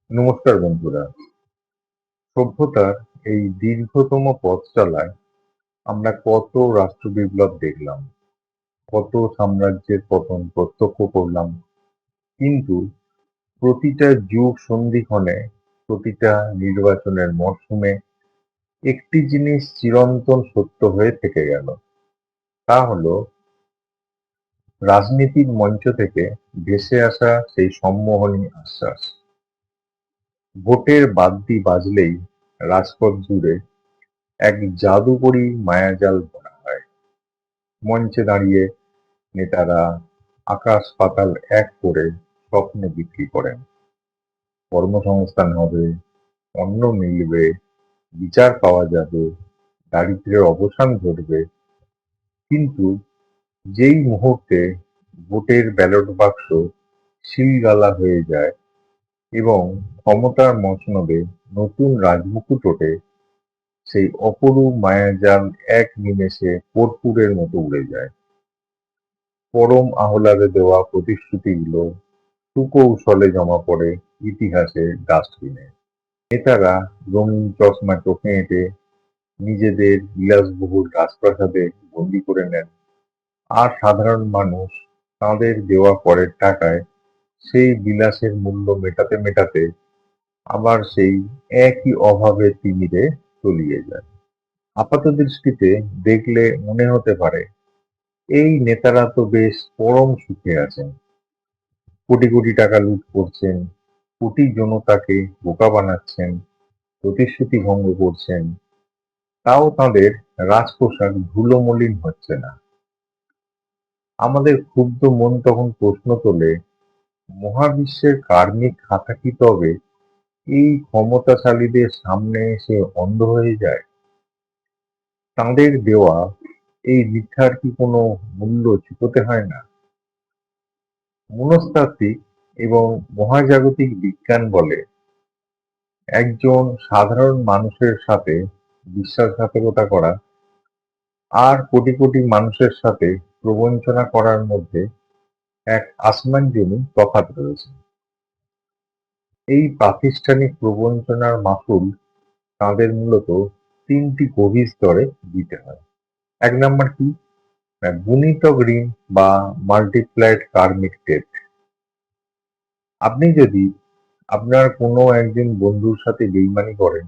নমস্কার বন্ধুরা। সভ্যতার এই দীর্ঘতম পথ চলায় আমরা কত রাষ্ট্র বিপ্লব দেখলাম, কত সাম্রাজ্যের পতন প্রত্যক্ষ করলাম। কিন্তু প্রতিটা যুগ সন্ধিক্ষণে, প্রতিটা নির্বাচনের মরশুমে একটি জিনিস চিরন্তন সত্য হয়ে থেকে গেল। তা হলো রাজনীতির মঞ্চ থেকে ভেসে আসা সেই সম্মোহনী আশ্বাস। ভোটের বাদ্যি বাজলেই রাজপথ জুড়ে এক জাদুকরী মায়াজাল বোনা হয়। মঞ্চে দাঁড়িয়ে নেতারা আকাশ পাতাল এক করে স্বপ্ন বিক্রি করেন। কর্মসংস্থান হবে, অন্ন মিলবে, বিচার পাওয়া যাবে, দারিদ্র্যের অবসান ঘটবে। কিন্তু যেই মুহূর্তে ভোটের ব্যালট বাক্স শিলগালা হয়ে যায় এবং ক্ষমতার মসনদে নতুন রাজমুকুট ওঠে, সেই অপরূপ মায়াজাল এক নিমেষে কর্পূরের মতো উড়ে যায়। পরম আহ্লাদে দেওয়া প্রতিশ্রুতিগুলো সুকৌশলে জমা পড়ে ইতিহাসের ডাস্টবিনে। নেতারা রঙিন চশমা চোখে এঁটে নিজেদের বিলাসবহুল রাজপ্রাসাদে বন্দি করে নেন, আর সাধারণ মানুষ তাঁদের দেওয়া করের টাকায় সেই বিলাসের মূল্য মেটাতে মেটাতে আবার সেই একই অভাবের তিমিরে তলিয়ে যায়। আপাতদৃষ্টিতে দেখলে মনে হতে পারে এই নেতারা তো বেশ পরম সুখে আছেন, কোটি কোটি টাকা লুট করছেন, কোটি জনতাকে বোকা বানাচ্ছেন, প্রতিশ্রুতি ভঙ্গ করছেন, তাও তাঁদের রাজপোশাক ধুলোমলিন হচ্ছে না। আমাদের ক্ষুব্ধ মন তখন প্রশ্ন তোলে, মহাবিশ্বের কার্মিক খাতা কি তবে এই ক্ষমতাশালীদের সামনে এসে অন্ধ হয়ে যায়? তাঁদের দেওয়া এই মিথ্যার কি কোনো মূল্য চুকোতে হয় না? মনস্তাত্ত্বিক এবং মহাজাগতিক বিজ্ঞান বলে, একজন সাধারণ মানুষের সাথে বিশ্বাসঘাতকতা করা আর কোটি কোটি মানুষের সাথে প্রবঞ্চনা করার মধ্যে এক আসমান জমিন তফাৎ রয়েছে। এই প্রাতিষ্ঠানিক প্রবঞ্চনার মাসুল তাঁদের মূলত তিনটি গভীর স্তরে দিতে হয়। এক নাম্বার কি? না, গুণিতক ঋণ বা মাল্টিপ্লাইড কার্মিক ডেট। আপনি যদি আপনার কোনো একজন বন্ধুর সাথে বেইমানি করেন,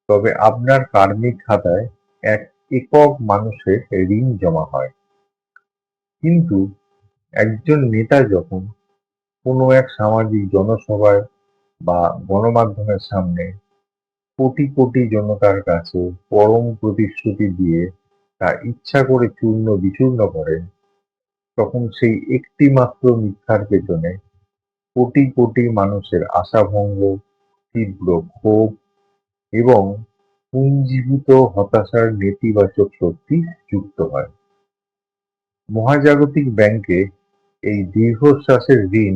তবে আপনার কার্মিক খাতায় এক একক মানুষের ঋণ জমা হয়। কিন্তু একজন নেতা যখন কোনো এক সামাজিক জনসভায় বা গণমাধ্যমের সামনে কোটি কোটি জনতার কাছে পরম প্রতিশ্রুতি দিয়ে তা ইচ্ছা করে চূর্ণ বিচূর্ণ করেন, তখন সেই একটি মাত্র মিথ্যার পেছনে কোটি কোটি মানুষের আশাভঙ্গ, তীব্র ক্ষোভ এবং পুঞ্জীভূত হতাশার নেতিবাচক শক্তি যুক্ত হয়। মহাজাগতিক ব্যাংকে এই দীর্ঘশ্বাসের ঋণ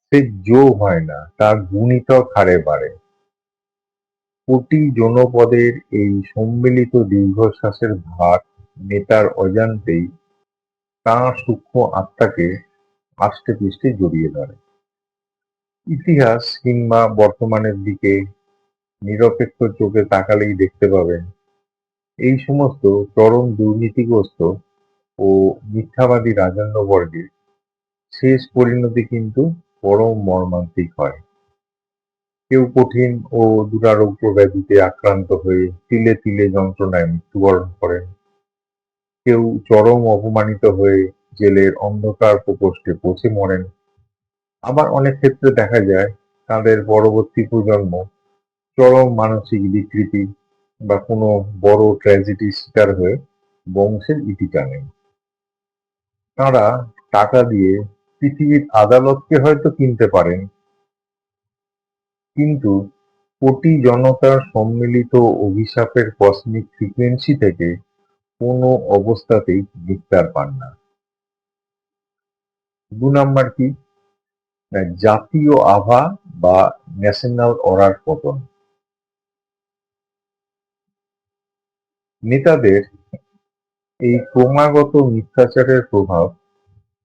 সে যোগ হয় না, তা গুণিতক হারে বাড়ে। কোটি জনপদের এই সম্মিলিত দীর্ঘশ্বাসের ভার নেতার অজান্তেই তাঁর সূক্ষ্ম আত্মাকে আষ্টেপৃষ্ঠে জড়িয়ে ধরে। ইতিহাস কিংবা বর্তমানের দিকে নিরপেক্ষ চোখে তাকালেই দেখতে পাবেন, এই সমস্ত চরম দুর্নীতিগ্রস্ত ও মিথ্যাবাদী রাজন্যবর্গের শেষ পরিণতি কিন্তু পরম মর্মান্তিক হয়। কেউ কঠিন ও দুরারোগ্য ব্যাধিতে আক্রান্ত হয়ে তিলে তিলে যন্ত্রণায় মৃত্যুবরণ করেন, কেউ চরম অপমানিত হয়ে জেলের অন্ধকার প্রকোষ্ঠে পচে মরেন। আবার অনেক ক্ষেত্রে দেখা যায় তাদের পরবর্তী প্রজন্ম চরম মানসিক বিকৃতি বা কোনো বড় ট্র্যাজেডির শিকার হয়ে বংশের ইতি টানেন। তাঁরা টাকা দিয়ে পৃথিবীর আদালতকে হয়তো কিনতে পারেন, কিন্তু কোটি জনতার সম্মিলিত অভিশাপের কসমিক ফ্রিকোয়েন্সি থেকে কোনো অবস্থাতেই নিস্তার পান না। ২ নাম্বার কি? না, জাতীয় আভা বা ন্যাশনাল অরার পতন। নেতাদের এই ক্রমাগত মিথ্যাচারের প্রভাব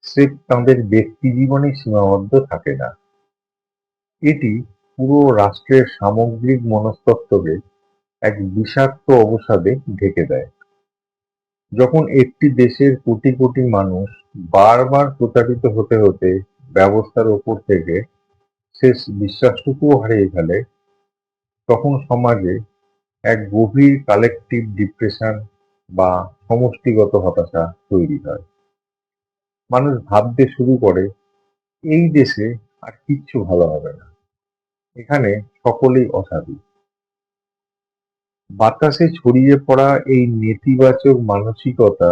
স্রেফ তাঁদের ব্যক্তি জীবনে সীমাবদ্ধ থাকে না। এটি পুরো রাষ্ট্রের সামগ্রিক মনস্তত্ত্বকে এক বিষাক্ত অবসাদে ঢেকে দেয়। যখন একটি দেশের কোটি কোটি মানুষ বারবার প্রতারিত হতে হতে ব্যবস্থার ওপর থেকে শেষ বিশ্বাসটুকুও হারিয়ে ফেলে, তখন সমাজে এক গভীর কালেকটিভ ডিপ্রেশন বা সমষ্টিগত হতাশা তৈরি হয়। মানুষ ভাবতে শুরু করে, এই দেশে আর কিচ্ছু ভালো হবে না, এখানে সকলেই অসাধু। বাতাসে ছড়িয়ে পড়া এই নেতিবাচক মানসিকতা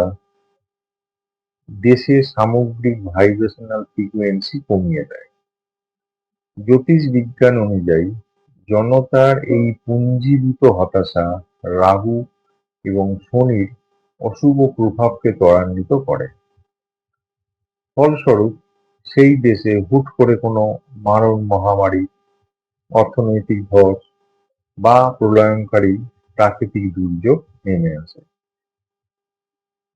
দেশের সামগ্রিক ভাইব্রেশনাল ফ্রিকোয়েন্সি কমিয়ে দেয়। জ্যোতিষবিজ্ঞান অনুযায়ী জনতার এই পুঞ্জীভূত হতাশা রাহু এবং শনির অশুভ প্রভাবকে ত্বরান্বিত করে। ফলস্বরূপ সেই দেশে হুট করে কোনো মারণ মহামারী, অর্থনৈতিক ধস বা প্রলয়ঙ্করী প্রাকৃতিক দুর্যোগ নেমে আসে।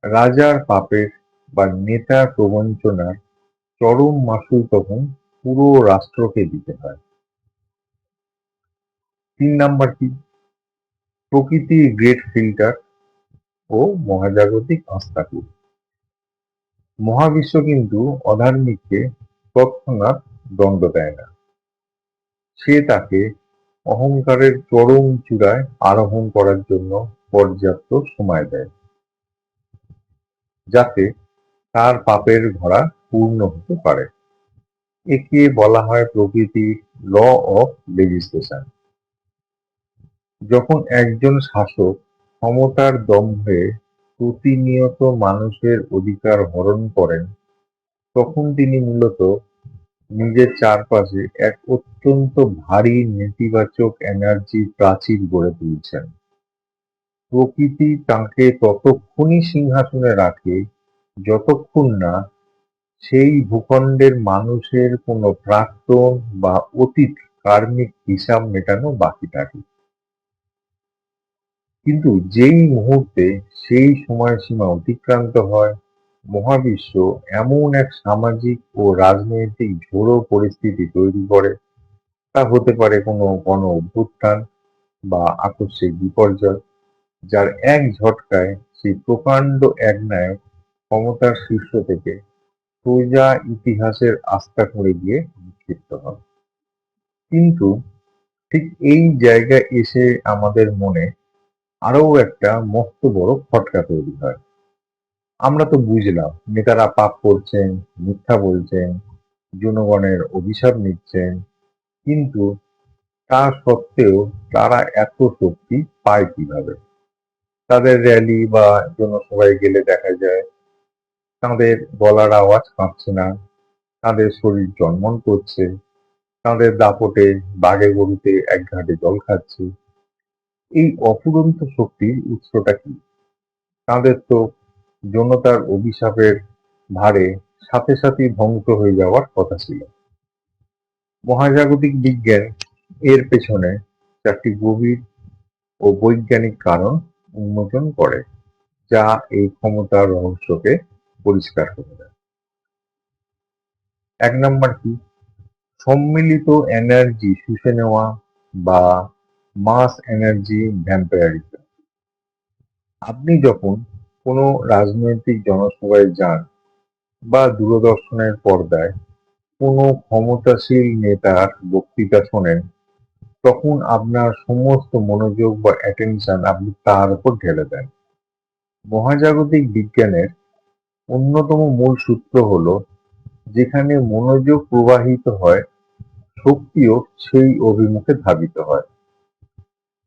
রাজার পাপের বা নেতার প্রবঞ্চনার চরম মাশুল তখন পুরো রাষ্ট্রকে দিতে হয়। ৩ নাম্বার কি? প্রকৃতির গ্রেট ফিল্টার ও মহাজাগতিক আস্তাকুর। মহাবিশ্ব কিন্তু অধার্মিককে তৎক্ষণাৎ দণ্ড দেয় না, সে তাকে অহংকারের চরম চূড়ায় আরোহণ করার জন্য পর্যাপ্ত সময় দেয়, যাতে তার পাপের ঘোড়া পূর্ণ হতে পারে। একে বলা হয় প্রকৃতির ল অফ লেজিসলেশন। যখন একজন শাসক ক্ষমতার দম্ভে প্রতিনিয়ত মানুষের অধিকার হরণ করেন, তখন তিনি মূলত নিজের চারপাশে এক অত্যন্ত ভারী নেতিবাচক এনার্জির প্রাচীর গড়ে তুলছেন। প্রকৃতি তাঁকে ততক্ষণই সিংহাসনে রাখে যতক্ষণ না সেই ভূখণ্ডের মানুষের কোনো প্রাক্তন বা অতীত কার্মিক হিসাব মেটানো বাকি থাকে। কিন্তু যেই মুহূর্তে সেই সময়সীমা অতিক্রান্ত হয়, মহাবিশ্ব এমন এক সামাজিক ও রাজনৈতিক ঝোড়ো পরিস্থিতি তৈরি করে, তা হতে পারে কোনো গণ অভ্যুত্থান বা আকস্মিক বিপর্যয়, যার এক ঝটকায় সেই প্রকাণ্ড একনায়ক ক্ষমতার শীর্ষ থেকে সোজা ইতিহাসের আস্থা করে গিয়ে নিক্ষিপ্ত হন। কিন্তু ঠিক এই জায়গায় এসে আমাদের মনে আরো একটা মস্ত বড় খটকা তৈরি হয়। আমরা তো বুঝলাম নেতারা পাপ করছেন, মিথ্যা বলছেন, জনগণের অভিশাপ নিচ্ছেন, কিন্তু তা সত্ত্বেও তারা এত শক্তি পায় কিভাবে? তাদের র্যালি বা জনসভায় গেলে দেখা যায় তাদের গলার আওয়াজ কাঁপছে না, তাদের শরীর চনমন করছে, তাদের দাপটে বাঘে গরুতে এক ঘাটে জল খাচ্ছে। এই অফুরন্ত শক্তির উৎসটা কি? তাদের তো জনতার অভিশাপের ভারে সাথে সাথেই ধ্বংস হয়ে যাওয়ার কথা ছিল। মহাজাগতিক বিজ্ঞান এর পেছনে 4টি গভীর ও বৈজ্ঞানিক কারণ উন্মোচন করে, যা এই ক্ষমতার রহস্যকে পরিষ্কার করে দেয়। 1 নাম্বার কি? সম্মিলিত এনার্জি শুষে নেওয়া বা মাস এনার্জি ভ্যাম্পায়ারিজম। আপনি যখন কোনো রাজনৈতিক জনসভায় যান বা দূরদর্শনের পর্দায় কোনো ক্ষমতাশীল নেতার বক্তৃতা শোনেন, তখন আপনার সমস্ত মনোযোগ বা অ্যাটেনশন আপনি তার উপর ঢেলে দেন। মহাজাগতিক বিজ্ঞানের অন্যতম মূল সূত্র হলো, যেখানে মনোযোগ প্রবাহিত হয়, শক্তিও সেই অভিমুখে ধাবিত হয়।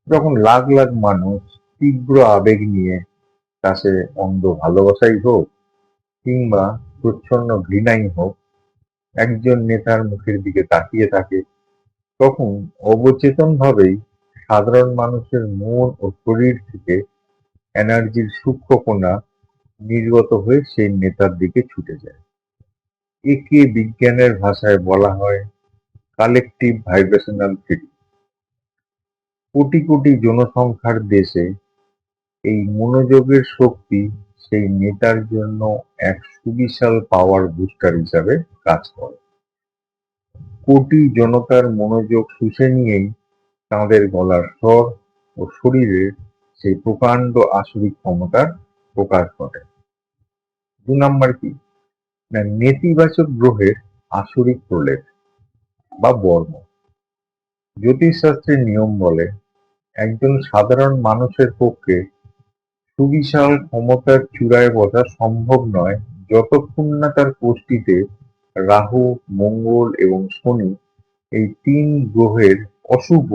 যখন লাখ লাখ মানুষ তীব্র আবেগ নিয়ে, তা সে অন্ধ ভালোবাসাই হোক কিংবা প্রচ্ছন্ন ঘৃণাই হোক, একজন নেতার মুখের দিকে তাকিয়ে থাকে, তখন অবচেতনভাবেই সাধারণ মানুষের মন ও শরীর থেকে এনার্জির সূক্ষ্ম কণা নির্গত হয়ে সেই নেতার দিকে ছুটে যায়। একে বিজ্ঞানের ভাষায় বলা হয় collective vibrational field. Crore crore জনসংখ্যার দেশে এই মনোযোগের শক্তি সেই নেতার জন্য এক সুবিশাল পাওয়ার বুস্টার হিসাবে কাজ করে। কোটি জনতার মনোযোগ শুষে নিয়েই তাঁদের গলার স্বর ও শরীরের সেই প্রকাণ্ড আসরিক ক্ষমতার প্রকাশ ঘটে। ২ নম্বর কি? না, নেতিবাচক গ্রহের আসরিক প্রলেপ বা বর্ম। জ্যোতিষশাস্ত্রের নিয়ম বলে একজন সাধারণ মানুষের পক্ষে সুবিশাল ক্ষমতার চূড়ায় বসা সম্ভব নয় যতক্ষণ না তার কোষ্ঠীতে রাহু, মঙ্গল এবং শনি এই ৩ গ্রহের অশুভ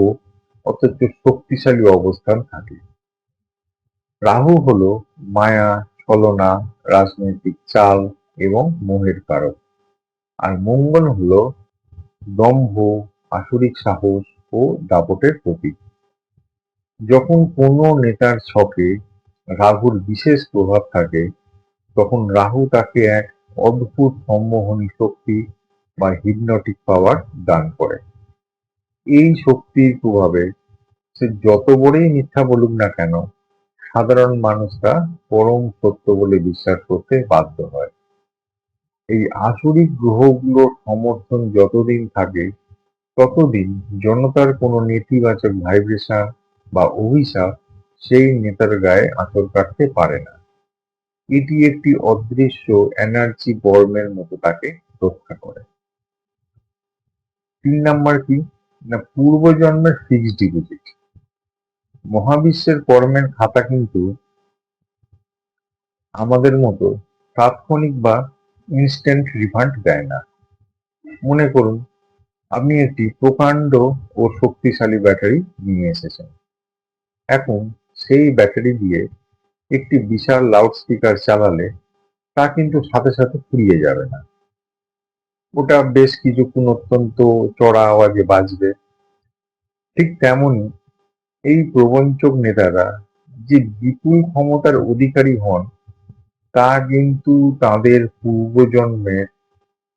অথচ শক্তিশালী অবস্থান থাকে। রাহু হলো মায়া, ছলনা, রাজনৈতিক চাল এবং মোহের কারক, আর মঙ্গল হলো দম্ভ, আসরিক সাহস ও দাপটের প্রতীক। যখন কোনো নেতার ছকে রাহুর বিশেষ প্রভাব থাকে, তখন রাহু তাকে এক অদ্ভুত সম্মোহনী শক্তি বা হিপনটিক পাওয়ার দান করে। এই শক্তির প্রভাবে সে যত বড়ই মিথ্যা বলুক না কেন, সাধারণ মানুষরা পরম সত্য বলে বিশ্বাস করতে বাধ্য হয়। এই আসরিক গ্রহগুলোর সমর্থন যতদিন থাকে, ততদিন জনতার কোনো নেতিবাচক ভাইব্রেশন বা অভিশাপ সেই নেতার গায়ে আঁচড় কাটতে পারে না। এটি একটি অদৃশ্য এনার্জি বর্মের মতো তাকে রক্ষা করে। ৩ নম্বর কি? না, পূর্বজন্মের ফিক্সড ডিপোজিট। মহাবিশ্বের কর্মের খাতা কিন্তু আমাদের মতো তাৎক্ষণিক বা ইনস্ট্যান্ট রিফান্ড দেয় না। মনে করুন, আপনি একটি প্রকাণ্ড ও শক্তিশালী ব্যাটারি নিয়ে এসেছেন। এখন সেই ব্যাটারি দিয়ে একটি বিশাল লাউডস্পিকার চালালে তা কিন্তু সাথে সাথে ফুরিয়ে যাবে না। ওটা বেশ কিছুক্ষণ অত্যন্ত চড়া আওয়াজে বাজবে। ঠিক তেমনই এই প্রবঞ্চক নেতারা যে বিপুল ক্ষমতার অধিকারী হন, তা কিন্তু তাদের পূর্বজন্মের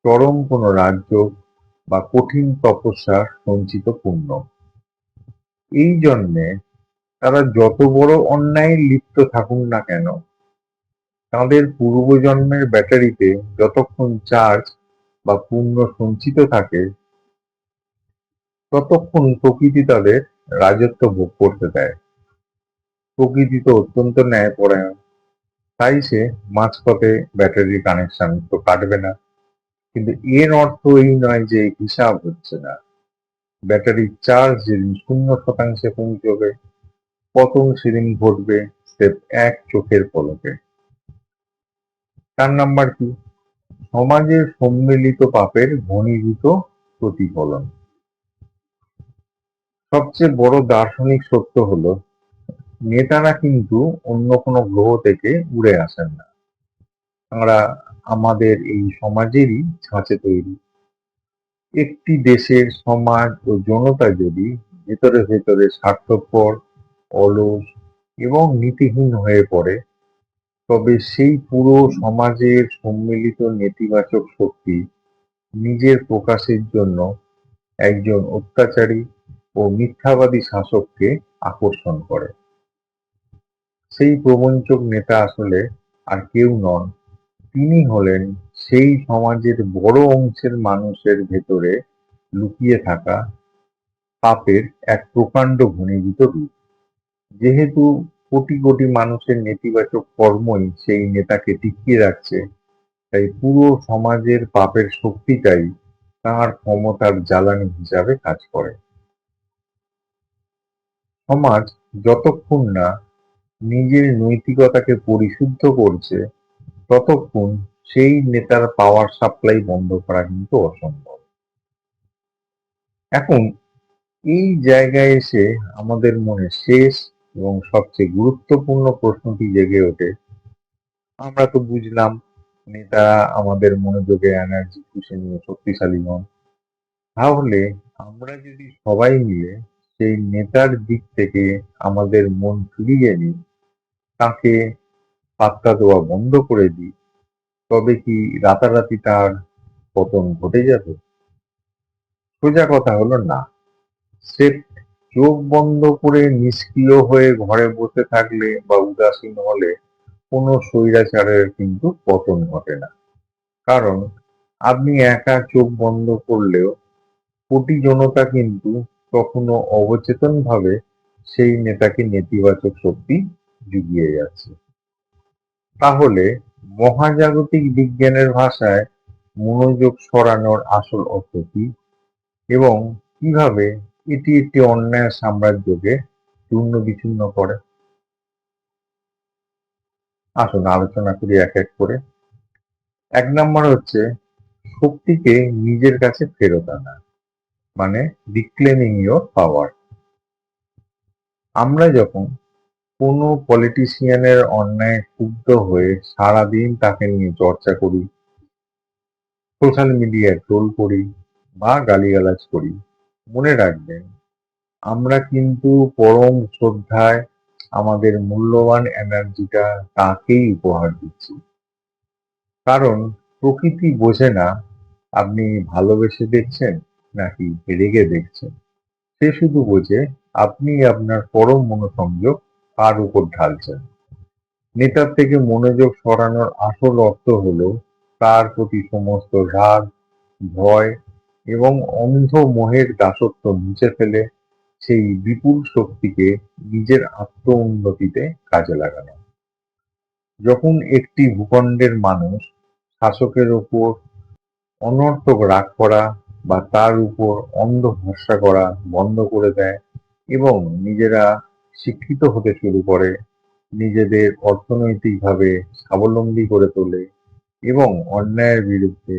চরম কোনো রাজ্য বা কঠিন তপস্যার সঞ্চিত পুণ্য। এই জন্যে তারা যত বড় অন্যায়ে লিপ্ত থাকুন না কেন, তাঁদের পূর্বজন্মের ব্যাটারিতে যতক্ষণ চার্জ বা পুণ্য সঞ্চিত থাকে, ততক্ষণ প্রকৃতি তাদের রাজত্ব ভোগ করতে দেয়। প্রকৃতি তো অত্যন্ত ন্যায়পরায়ণ, তাই সে মাঝপথে ব্যাটারির কানেকশন তো কাটবে না। কিন্তু এর অর্থ এই নয় যে হিসাব হচ্ছে না। ব্যাটারির চার্জ যেদিন 0% পৌঁছবে, পতন সেদিন ঘটবে স্রেফ এক চোখের পলকে। ৪ নম্বর কি? সমাজের সম্মিলিত পাপের ঘনীভূত প্রতিফলন। সবচেয়ে বড় দার্শনিক সত্য হলো, নেতারা কিন্তু অন্য কোনো গ্রহ থেকে উড়ে আসেন না। তাঁরা আমাদের এই সমাজেরই ছাঁচে তৈরি। একটি দেশের সমাজ ও জনতা যদি ভেতরে ভেতরে স্বার্থপর, অলস এবং নীতিহীন হয়ে পড়ে, তবে সেই পুরো সমাজের সম্মিলিত নেতিবাচক শক্তি নিজের প্রকাশের জন্য একজন অত্যাচারী ও মিথ্যাবাদী শাসককে আকর্ষণ করে। সেই প্রবঞ্চক নেতা আসলে আর কেউ নন, তিনি হলেন সেই সমাজের বড় অংশের মানুষের ভেতরে লুকিয়ে থাকা পাপের এক প্রকাণ্ড ঘনীভূত রূপ। যেহেতু কোটি কোটি মানুষের নেতিবাচক কর্মই সেই নেতাকে টিকিয়ে রাখছে, তাই পুরো সমাজের পাপের শক্তিটাই তাঁর ক্ষমতার জ্বালানি হিসাবে কাজ করে। সমাজ যতক্ষণ না নিজের নৈতিকতাকে পরিশুদ্ধ করছে, ততক্ষণ সেই নেতার পাওয়ার সাপ্লাই বন্ধ করা কিন্তু অসম্ভব। এখন এই জায়গায় এসে আমাদের মনে শেষ এবং সবচেয়ে গুরুত্বপূর্ণ প্রশ্নটি জেগে ওঠে, আমরা তো বুঝলাম নেতারা আমাদের মনোযোগে এনার্জি শুষে নিয়ে শক্তিশালী নন। তাহলে আমরা যদি সবাই মিলে সেই নেতার দিক থেকে আমাদের মন ফিরিয়ে নিই, তাকে পাত্তা দেওয়া বন্ধ করে দিই, তবে কি রাতারাতি তার পতন ঘটে যাবে? সোজা কথা হলো না। স্রেফ চোখ বন্ধ করে নিষ্ক্রিয় হয়ে ঘরে বসে থাকলে বা উদাসীন হলে কোনো স্বৈরাচারের কিন্তু পতন ঘটে না। কারণ আপনি একা চোখ বন্ধ করলেও কোটি জনতা কিন্তু কখনো অবচেতনভাবে সেই নেতাকে নেতিবাচক শক্তি জুগিয়ে যাচ্ছে। তাহলে মহাজাগতিক বিজ্ঞানের ভাষায় মনোযোগ সরানোর আসল অর্থ কি এবং কিভাবে এটি একটি অন্যায় সাম্রাজ্যকে চূর্ণ বিচূর্ণ করে? আসুন আলোচনা করি এক এক করে। এক নম্বর হচ্ছে শক্তিকে নিজের কাছে ফেরত আনা, মানে রিক্লেমিং ইয়োর পাওয়ার। আমরা যখন কোনো পলিটিশিয়ানের অন্যায় ক্ষুব্ধ হয়ে সারাদিন তাকে নিয়ে চর্চা করি, সোশ্যাল মিডিয়ায় ট্রোল করি বা গালিগালাজ করি, মনে রাখবেন আমরা কিন্তু পরম শ্রদ্ধায় আমাদের মূল্যবান এনার্জিটা তাকেই উপহার দিচ্ছি। কারণ প্রকৃতি বোঝে না আপনি ভালোবেসে দেখছেন নাকি রেগে দেখছেন। সে শুধু বোঝে আপনি আপনার পরম মনোসংযোগ কার উপর ঢালছেন। নেতার থেকে মনোযোগ সরানোর আসল অর্থ হলো তার প্রতি সমস্ত রাগ, ভয় এবং অন্ধ মোহের দাসত্ব মুছে ফেলে সেই বিপুল শক্তিকে নিজের আত্ম উন্নতিতে কাজে লাগানো। যখন একটি ভূখণ্ডের মানুষ শাসকের ওপর অনর্থক রাগ করা বা তার উপর অন্ধ ভরসা করা বন্ধ করে দেয় এবং নিজেরা শিক্ষিত হতে শুরু করে, নিজেদের অর্থনৈতিকভাবে স্বাবলম্বী করে তোলে এবং অন্যায়ের বিরুদ্ধে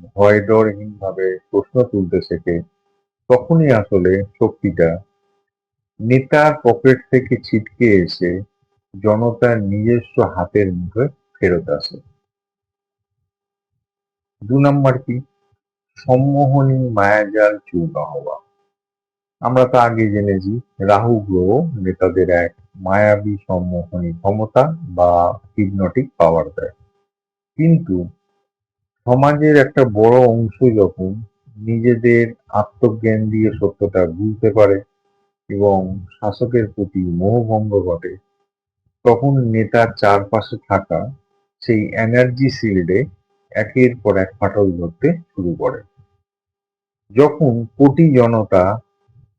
ভয় ডরহীনভাবে প্রশ্ন তুলতে শেখে, তখনই আসলে শক্তিটা নেতার পকেট থেকে ছিটকে এসে জনতার নিজস্ব হাতের মুঠোয় ফেরত আসে। ২ নম্বর কি? সম্মোহনী মায়াজাল চূর্ণ হওয়া। আমরা তো আগে জেনেছি রাহু গ্রহ নেতাদের এক মায়াবী সম্মোহনী ক্ষমতা বা হিপনটিক পাওয়ার দেয়। কিন্তু সমাজের একটা বড় অংশ যখন নিজেদের আত্মজ্ঞান দিয়ে সত্যটা বুঝতে পারে এবং শাসকের প্রতি মোহভঙ্গ ঘটে, তখন নেতার চারপাশে থাকা সেই এনার্জি শিল্ডে একের পর এক ফাটল ধরতে শুরু করে। যখন কোটি জনতা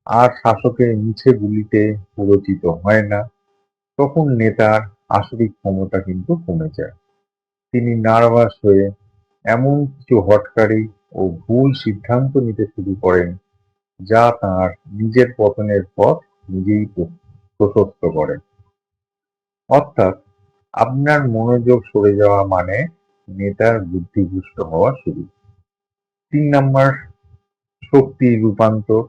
আর শাসকের মিছে গুলিতে প্ররোচিত হয় না, তখন নেতার আসরিক ক্ষমতা কিন্তু কমে যায়। তিনি নার্ভাস হয়ে এমন কিছু হঠকারী ও ভুল সিদ্ধান্ত নিতে শুরু করেন যা তার নিজের পতনের পথ নিজেই প্রশস্ত করে। অর্থাৎ আপনার মনোযোগ সরে যাওয়া মানে নেতার বুদ্ধিভ্রষ্ট হওয়া শুরু। ৩ নম্বর, শক্তির রূপান্তর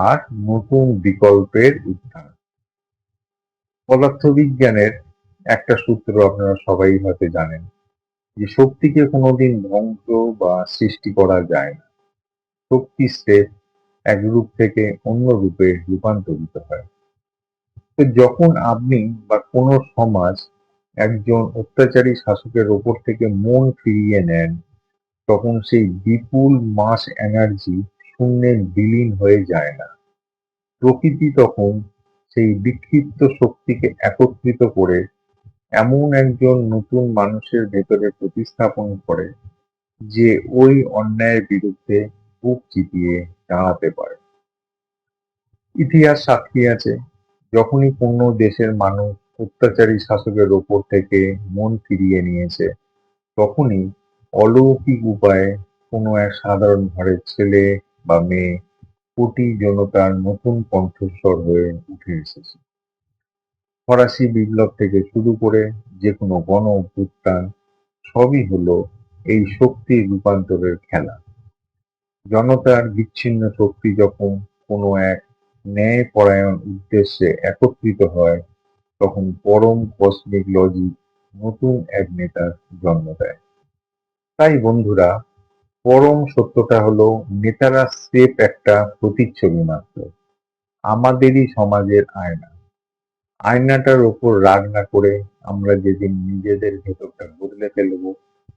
আর নতুন বিকল্পের উত্থান। পদার্থবিজ্ঞানের একটা সূত্র আপনারা সবাই হয়তো জানেন যে শক্তিকে কোনোদিন ধ্বংস বা সৃষ্টি করা যায় না। শক্তি স্রেফ এক রূপ থেকে অন্য রূপে রূপান্তরিত হয়। তো যখন আপনি বা কোনো সমাজ একজন অত্যাচারী শাসকের ওপর থেকে মন ফিরিয়ে নেন, তখন সেই বিপুল মাস এনার্জি শূন্যে বিলীন হয়ে যায় না। প্রকৃতি তখন সেই বিক্ষিপ্ত শক্তিকে একত্রিত করে এমন একজন নতুন মানুষের ভেতরে প্রতিস্থাপন করে যে ওই অন্যায়ের বিরুদ্ধে বুক চিতিয়ে দাঁড়াতে পারে। ইতিহাস সাক্ষী আছে, যখনই কোনো দেশের মানুষ অত্যাচারী শাসকের ওপর থেকে মন ফিরিয়ে নিয়েছে, তখনই অলৌকিক উপায়ে কোনো এক সাধারণ ঘরের ছেলে বা মেয়ে কোটি জনতার নতুন কণ্ঠস্বর হয়ে উঠে এসেছে। ফরাসি বিপ্লব থেকে শুরু করে যে কোনো গণ অভ্যুত্থান সবই হলো এই শক্তির রূপান্তরের খেলা। জনতার বিচ্ছিন্ন শক্তি যখন কোনো এক ন্যায়পরায়ণ উদ্দেশ্যে একত্রিত হয়, তখন পরম কসমিক লজিক নতুন এক নেতার জন্ম দেয়। তাই বন্ধুরা, পরম সত্যটা হলো নেতারা স্রেফ একটা প্রতিচ্ছবি মাত্র, আমাদেরই সমাজের আয়না। আয়নাটার ওপর রাগ না করে আমরা যেদিন নিজেদের ভেতরটা বদলে ফেলবো,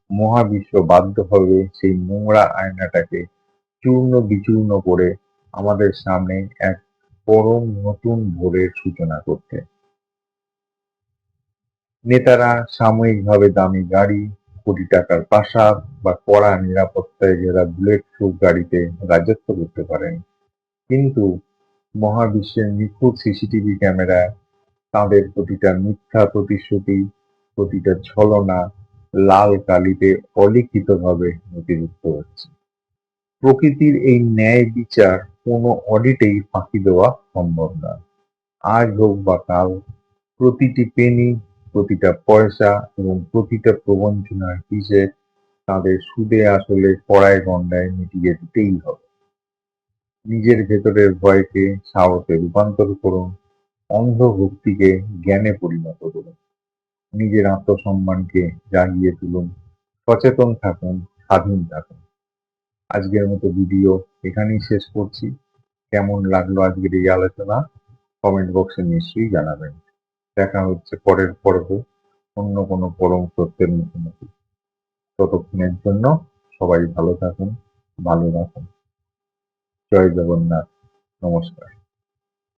মহাবিশ্ব বাধ্য হবে সেই নোংরা আয়নাটাকে চূর্ণ বিচূর্ণ করে আমাদের সামনে এক পরম নতুন ভোরের সূচনা করতে। নেতারা সাময়িকভাবে দামি গাড়ি, কোটি টাকার প্রাসাদ বা কড়া নিরাপত্তায় ঘেরা বুলেট প্রুফ গাড়িতে রাজত্ব করতে পারেন, কিন্তু মহাবিশ্বের নিখুঁত সিসিটিভি ক্যামেরা তাঁদের প্রতিটা মিথ্যা প্রতিশ্রুতি, প্রতিটা ছলনা লাল কালিতে অলিখিতভাবে নথিভুক্ত হচ্ছে। প্রকৃতির এই ন্যায় বিচার কোনো অডিটেই ফাঁকি দেওয়া সম্ভব না। আজ হোক বা কাল প্রতিটি পেনি, প্রতিটা পয়সা এবং প্রতিটা প্রবঞ্চনার হিসেব তাদের সুদে আসলে কড়ায় গণ্ডায় মিটিয়ে দিতেই হবে। নিজের ভেতরের ভয়কে সাহসে রূপান্তর করুন, অন্ধ ভক্তিকে জ্ঞানে পরিণত করুন, নিজের আত্মসম্মানকে জাগিয়ে তুলুন, সচেতন থাকুন, স্বাধীন থাকুন। আজকের মতো ভিডিও এখানেই শেষ করছি। কেমন লাগলো আজকের এই আলোচনা কমেন্ট বক্সে নিশ্চয়ই জানাবেন। দেখা হচ্ছে পরের পর্বে অন্য কোনো পরম সত্যের মুখোমুখি। ততক্ষণের জন্য সবাই ভালো থাকুন, ভালো রাখুন। জয় জগন্নাথ। নমস্কার।